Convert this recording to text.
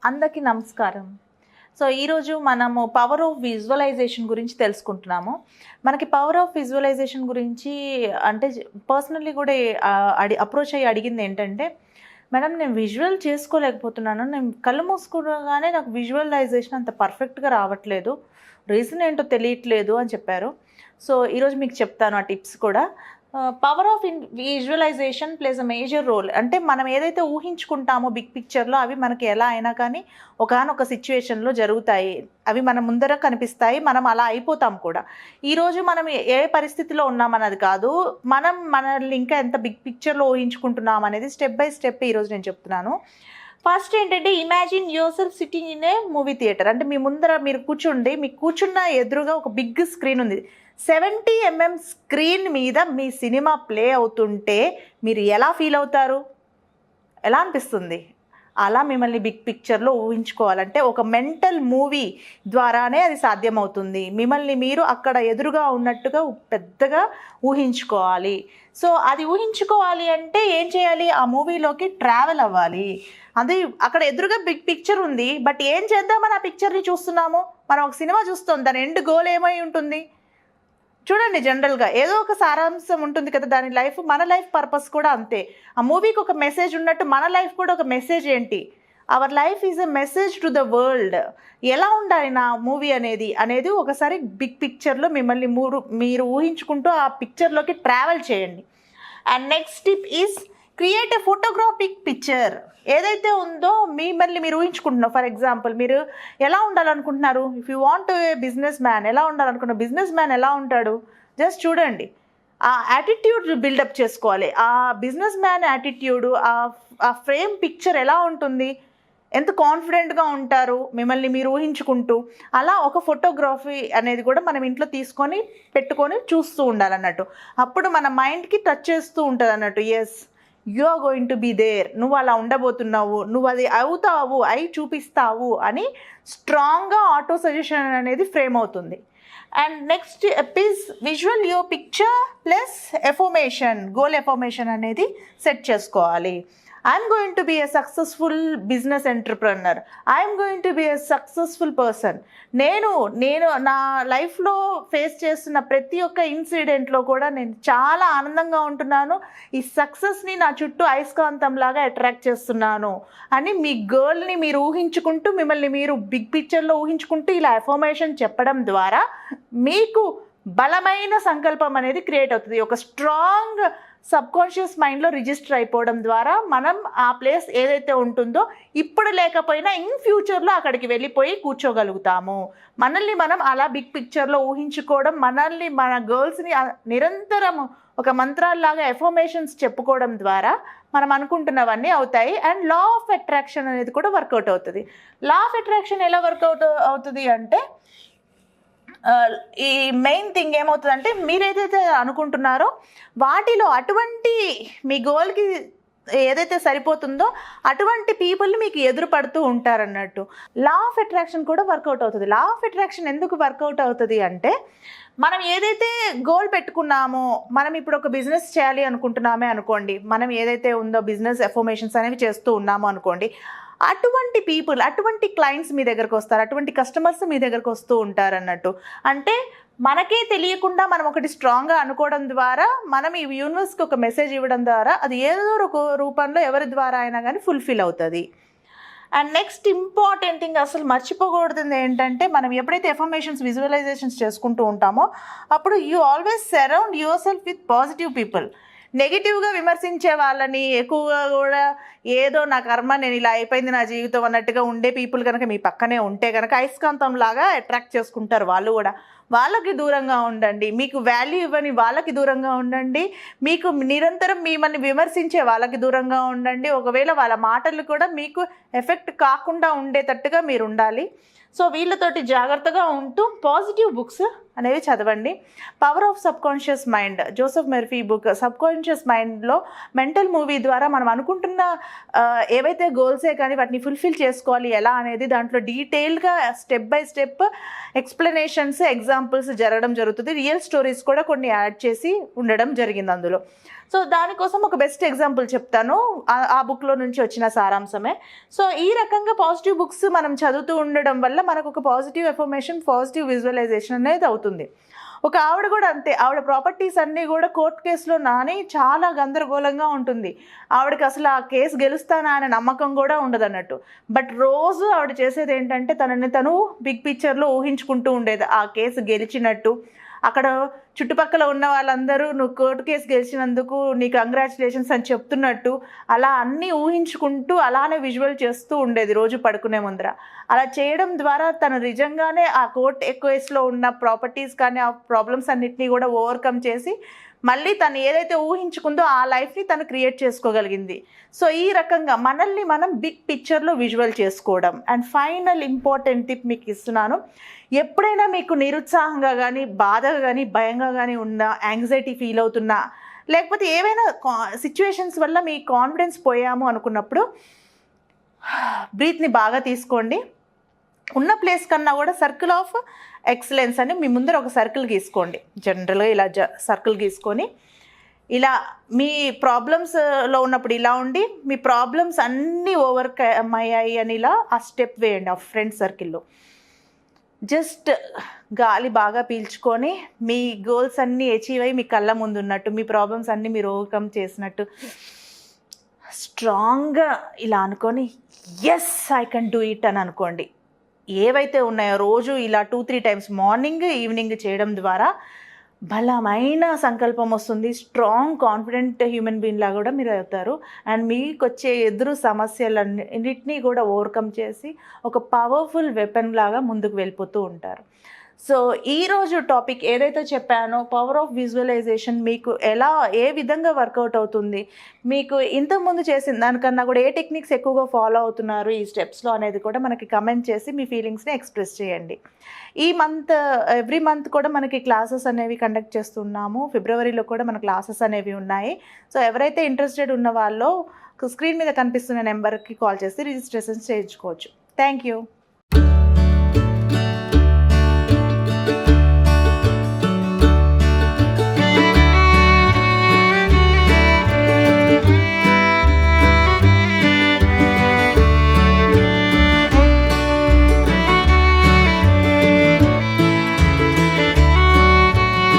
అందరికీ నమస్కారం. సో, ఈరోజు మనము పవర్ ఆఫ్ విజువలైజేషన్ గురించి తెలుసుకుంటున్నాము. మనకి పవర్ ఆఫ్ విజువలైజేషన్ గురించి అంటే పర్సనల్లీ కూడా అప్రోచ్ అయ్యి అడిగిందేంటంటే, మేడం నేను విజువల్ చేసుకోలేకపోతున్నాను. నేను కళ్ళు మూసుకోగానే నాకు విజువలైజేషన్ అంత పర్ఫెక్ట్‌గా రావట్లేదు. రీజన్ ఏంటో తెలియట్లేదు అని చెప్పారు. సో, ఈరోజు మీకు చెప్తాను ఆ టిప్స్ కూడా. Power of visualisation plays a major role. అంటే మనం ఏదైతే ఊహించుకుంటామో బిగ్ పిక్చర్‌లో అవి మనకి ఎలా అయినా కానీ ఒకానొక సిట్యుయేషన్‌లో జరుగుతాయి. అవి మన ముందర కనిపిస్తాయి. మనం అలా అయిపోతాం కూడా. ఈరోజు మనం ఏ పరిస్థితిలో ఉన్నామన్నది కాదు. మనం మనల్ని ఇంకా ఎంత బిగ్ పిక్చర్‌లో ఊహించుకుంటున్నాం అనేది స్టెప్ బై స్టెప్ ఈరోజు నేను చెప్తున్నాను. ఫస్ట్ ఏంటంటే imagine yourself sitting in a movie theatre. అంటే మీ ముందర మీరు కూర్చుండి, మీకు కూర్చున్న ఎదురుగా ఒక బిగ్ స్క్రీన్ ఉంది. 70 mm స్క్రీన్ మీద మీ సినిమా ప్లే అవుతుంటే మీరు ఎలా ఫీల్ అవుతారు? ఎలా అనిపిస్తుంది? అలా మిమ్మల్ని బిగ్ పిక్చర్‌లో ఊహించుకోవాలంటే ఒక మెంటల్ మూవీ ద్వారానే అది సాధ్యమవుతుంది. మిమ్మల్ని మీరు అక్కడ ఎదురుగా ఉన్నట్టుగా పెద్దగా ఊహించుకోవాలి. సో, అది ఊహించుకోవాలి అంటే ఏం చేయాలి? ఆ మూవీలోకి ట్రావెల్ అవ్వాలి. అది అక్కడ ఎదురుగా బిగ్ పిక్చర్ ఉంది. బట్ ఏం చేద్దామని ఆ పిక్చర్‌ని చూస్తున్నాము? మనం ఒక సినిమా చూస్తాం. దాని ఎండ్ గోల్ ఏమై ఉంటుంది? చూడండి, జనరల్‌గా ఏదో ఒక సారాంశం ఉంటుంది కదా! దాని లైఫ్, మన లైఫ్ పర్పస్ కూడా అంతే. ఆ మూవీకి ఒక మెసేజ్ ఉన్నట్టు మన లైఫ్ కూడా ఒక మెసేజ్ ఏంటి? Our life is a message to the world. ఎలా ఉండాలి నా మూవీ అనేది ఒకసారి బిగ్ పిక్చర్‌లో మిమ్మల్ని మీరు ఊహించుకుంటూ ఆ పిక్చర్‌లోకి ట్రావెల్ చేయండి. And next tip is create a photographic picture. ఏదైతే ఉందో మిమ్మల్ని మీరు ఊహించుకుంటున్నారు. ఫర్ ఎగ్జాంపుల్ మీరు ఎలా ఉండాలనుకుంటున్నారు? If you want a business man ఎలా ఉండాలనుకుంటున్నారు? బిజినెస్ మ్యాన్ ఎలా ఉంటాడు? జస్ట్ చూడండి. ఆ యాటిట్యూడ్ బిల్డప్ చేసుకోవాలి. ఆ బిజినెస్ మ్యాన్ యాటిట్యూడు, ఆ ఫ్రేమ్ పిక్చర్ ఎలా ఉంటుంది? ఎంత కాన్ఫిడెంట్‌గా ఉంటారు మిమ్మల్ని మీరు ఊహించుకుంటూ. అలా ఒక ఫోటోగ్రఫీ అనేది కూడా మనం ఇంట్లో తీసుకొని పెట్టుకొని చూస్తూ ఉండాలన్నట్టు. అప్పుడు మన మైండ్‌కి టచ్ చేస్తూ ఉంటదన్నట్టు. Yes, you are going to be there. నువ్వు అలా ఉండబోతున్నావు. నువ్వు అది అవుతావు, అయి చూపిస్తావు అని స్ట్రాంగ్‌గా ఆటో సజెషన్ అనేది ఫ్రేమ్ అవుతుంది. And next is visual your picture plus affirmation. Goal affirmation అనేది సెట్ చేసుకోవాలి. I'm going to be a successful business entrepreneur. I'm going to be a successful person. నేను నా లైఫ్‌లో ఫేస్ చేస్తున్న ప్రతి ఒక్క ఇన్సిడెంట్‌లో కూడా నేను చాలా ఆనందంగా ఉంటున్నాను. ఈ సక్సెస్‌ని నా చుట్టూ అయస్కాంతంలాగా అట్రాక్ట్ చేస్తున్నాను అని మీ గోల్‌ని మీరు ఊహించుకుంటూ, మిమ్మల్ని మీరు బిగ్ పిక్చర్‌లో ఊహించుకుంటూ ఇలా ఎఫర్మేషన్ చెప్పడం ద్వారా మీకు బలమైన సంకల్పం అనేది క్రియేట్ అవుతుంది. ఒక స్ట్రాంగ్ సబ్కాన్షియస్ మైండ్లో రిజిస్టర్ అయిపోవడం ద్వారా మనం ఆ ప్లేస్ ఏదైతే ఉంటుందో ఇప్పుడు లేకపోయినా ఇన్ ఫ్యూచర్లో అక్కడికి వెళ్ళిపోయి కూర్చోగలుగుతాము. మనల్ని మనం అలా బిగ్ పిక్చర్లో ఊహించుకోవడం, మనల్ని మన గర్ల్స్ని నిరంతరం ఒక మంత్రాల్లాగా ఎఫర్మేషన్స్ చెప్పుకోవడం ద్వారా మనం అనుకుంటున్నవన్నీ అవుతాయి. అండ్ లా ఆఫ్ అట్రాక్షన్ అనేది కూడా వర్కౌట్ అవుతుంది. లా ఆఫ్ అట్రాక్షన్ ఎలా వర్కౌట్ అవుతుంది అంటే ఈ మెయిన్ థింగ్ ఏమవుతుందంటే మీరు ఏదైతే అనుకుంటున్నారో వాటిలో అటువంటి మీ గోల్కి ఏదైతే సరిపోతుందో అటువంటి పీపుల్ని మీకు ఎదురు పడుతూ ఉంటారన్నట్టు. లా ఆఫ్ అట్రాక్షన్ కూడా వర్కౌట్ అవుతుంది. లా ఆఫ్ అట్రాక్షన్ ఎందుకు వర్కౌట్ అవుతుంది అంటే మనం ఏదైతే గోల్ పెట్టుకున్నామో, మనం ఇప్పుడు ఒక బిజినెస్ చేయాలి అనుకుంటున్నామే అనుకోండి, మనం ఏదైతే ఉందో బిజినెస్ ఎఫర్మేషన్స్ అనేవి చేస్తూ ఉన్నామో అనుకోండి, అటువంటి పీపుల్, అటువంటి క్లయింట్స్ మీ దగ్గరకు వస్తారు, అటువంటి కస్టమర్స్ మీ దగ్గరకు వస్తూ ఉంటారన్నట్టు. అంటే మనకే తెలియకుండా మనం ఒకటి స్ట్రాంగ్గా అనుకోవడం ద్వారా మనం ఈ యూనివర్స్కి ఒక మెసేజ్ ఇవ్వడం ద్వారా అది ఏదో ఒక రూపంలో ఎవరి ద్వారా అయినా కానీ ఫుల్ఫిల్ అవుతుంది. అండ్ నెక్స్ట్ ఇంపార్టెంట్ థింగ్ అసలు మర్చిపోకూడదు ఏంటంటే మనం ఎప్పుడైతే ఎఫర్మేషన్స్ విజువలైజేషన్స్ చేసుకుంటూ ఉంటామో అప్పుడు you always surround your self with positive people. నెగిటివ్గా విమర్శించే వాళ్ళని ఎక్కువగా కూడా ఏదో నా కర్మ, నేను ఇలా అయిపోయింది నా జీవితం అన్నట్టుగా ఉండే పీపుల్ కనుక మీ పక్కనే ఉంటే కనుక అయస్కాంతంలాగా అట్రాక్ట్ చేసుకుంటారు వాళ్ళు కూడా. వాళ్ళకి దూరంగా ఉండండి. మీకు వాల్యూ ఇవ్వని వాళ్ళకి దూరంగా ఉండండి. మీకు నిరంతరం మిమ్మల్ని విమర్శించే వాళ్ళకి దూరంగా ఉండండి. ఒకవేళ వాళ్ళ మాటలు కూడా మీకు ఎఫెక్ట్ కాకుండా ఉండేటట్టుగా మీరు ఉండాలి. సో వీళ్ళతోటి జాగ్రత్తగా ఉంటూ పాజిటివ్ బుక్స్ అనేవి చదవండి. Power of subconscious mind, Joseph Murphy book. Subconscious మైండ్లో మెంటల్ మూవీ ద్వారా మనం అనుకుంటున్న ఏవైతే గోల్సే కానీ వాటిని ఫుల్ఫిల్ చేసుకోవాలి ఎలా అనేది దాంట్లో డీటెయిల్గా step by step explanations, examples జరగడం జరుగుతుంది. రియల్ స్టోరీస్ కూడా కొన్ని యాడ్ చేసి ఉండడం జరిగింది అందులో. సో దానికోసం ఒక బెస్ట్ ఎగ్జాంపుల్ చెప్తాను, ఆ బుక్లో నుంచి వచ్చిన సారాంశమే. సో ఈ రకంగా పాజిటివ్ బుక్స్ మనం చదువుతూ ఉండడం వల్ల మనకు ఒక పాజిటివ్ ఎఫర్మేషన్, పాజిటివ్ విజువలైజేషన్ అనేది అవుతుంది. ఒక ఆవిడ కూడా అంతే, ఆవిడ ప్రాపర్టీస్ అన్నీ కూడా కోర్టు కేసులో నాని చాలా గందరగోళంగా ఉంటుంది. ఆవిడకి అసలు ఆ కేసు గెలుస్తానా అనే నమ్మకం కూడా ఉండదు అన్నట్టు. బట్ రోజు ఆవిడ చేసేది ఏంటంటే తనని తను బిగ్ పిక్చర్లో ఊహించుకుంటూ ఉండేది ఆ కేసు గెలిచినట్టు. అక్కడ చుట్టుపక్కల ఉన్న వాళ్ళందరూ నువ్వు కోర్టు కేసు గెలిచినందుకు నీకు కంగ్రాచులేషన్స్ అని చెప్తున్నట్టు అలా అన్నీ ఊహించుకుంటూ అలానే విజువల్ చేస్తూ ఉండేది రోజు పడుకునే ముందర. అలా చేయడం ద్వారా తను నిజంగానే ఆ కోర్టు కేసులో ఉన్న ప్రాపర్టీస్ కానీ ఆ ప్రాబ్లమ్స్ అన్నిటినీ కూడా ఓవర్కమ్ చేసి మళ్ళీ తను ఏదైతే ఊహించుకుందో ఆ లైఫ్ని తను క్రియేట్ చేసుకోగలిగింది. సో ఈ రకంగా మనల్ని మనం బిగ్ పిక్చర్లో విజువల్ చేసుకోవడం. అండ్ ఫైనల్ ఇంపార్టెంట్ టిప్ మీకు ఇస్తున్నాను, ఎప్పుడైనా మీకు నిరుత్సాహంగా కానీ, బాధగా కానీ, భయంగా కానీ ఉన్నా, యాంగ్జైటీ ఫీల్ అవుతున్నా, లేకపోతే ఏవైనా సిచ్యువేషన్స్ వల్ల మీ కాన్ఫిడెన్స్ పోయాము అనుకున్నప్పుడు బ్రీత్ని బాగా తీసుకోండి. ఉన్న ప్లేస్ కన్నా కూడా సర్కిల్ ఆఫ్ ఎక్సలెన్స్ అని మీ ముందర ఒక సర్కిల్ గీసుకోండి. జనరల్గా ఇలా సర్కిల్ గీసుకొని ఇలా మీ ప్రాబ్లమ్స్లో ఉన్నప్పుడు ఇలా ఉండి మీ ప్రాబ్లమ్స్ అన్నీ ఓవర్కమ్ అయ్యాయి అని ఇలా ఆ స్టెప్ వేయండి ఆ ఫ్రంట్ సర్కిల్లో. జస్ట్ గాలి బాగా పీల్చుకొని మీ గోల్స్ అన్నీ అచీవ్ అయ్యి మీ కళ్ళ ముందు ఉన్నట్టు, మీ ప్రాబ్లమ్స్ అన్నీ మీరు ఓవర్కమ్ చేసినట్టు స్ట్రాంగ్గా ఇలా అనుకొని yes I can do it అని అనుకోండి. ఏవైతే ఉన్నాయో రోజు ఇలా 2-3 టైమ్స్ మార్నింగ్, ఈవినింగ్ చేయడం ద్వారా బలమైన సంకల్పం వస్తుంది. స్ట్రాంగ్ కాన్ఫిడెంట్ హ్యూమన్ బీయింగ్ లాగా కూడా మీరు అవుతారు. అండ్ మీకు వచ్చే ఎదురు సమస్యలన్నిటినీ కూడా ఓవర్కమ్ చేసి ఒక పవర్ఫుల్ వెపన్ లాగా ముందుకు వెళ్ళిపోతూ ఉంటారు. సో ఈరోజు టాపిక్ ఏదైతే చెప్పానో పవర్ ఆఫ్ విజువలైజేషన్ మీకు ఎలా ఏ విధంగా వర్కౌట్ అవుతుంది, మీకు ఇంతకుముందు చేసిన దానికన్నా కూడా ఏ టెక్నిక్స్ ఎక్కువగా ఫాలో అవుతున్నారు ఈ స్టెప్స్లో అనేది కూడా మనకి కమెంట్ చేసి మీ ఫీలింగ్స్ని ఎక్స్ప్రెస్ చేయండి. ఈ మంత్ ఎవ్రీ మంత్ కూడా మనకి క్లాసెస్ అనేవి కండక్ట్ చేస్తున్నాము. ఫిబ్రవరిలో కూడా మన క్లాసెస్ అనేవి ఉన్నాయి. సో ఎవరైతే ఇంట్రెస్టెడ్ ఉన్న వాళ్ళు స్క్రీన్ మీద కనిపిస్తున్న నెంబర్కి కాల్ చేసి రిజిస్ట్రేషన్ చేయించుకోవచ్చు. Thank you.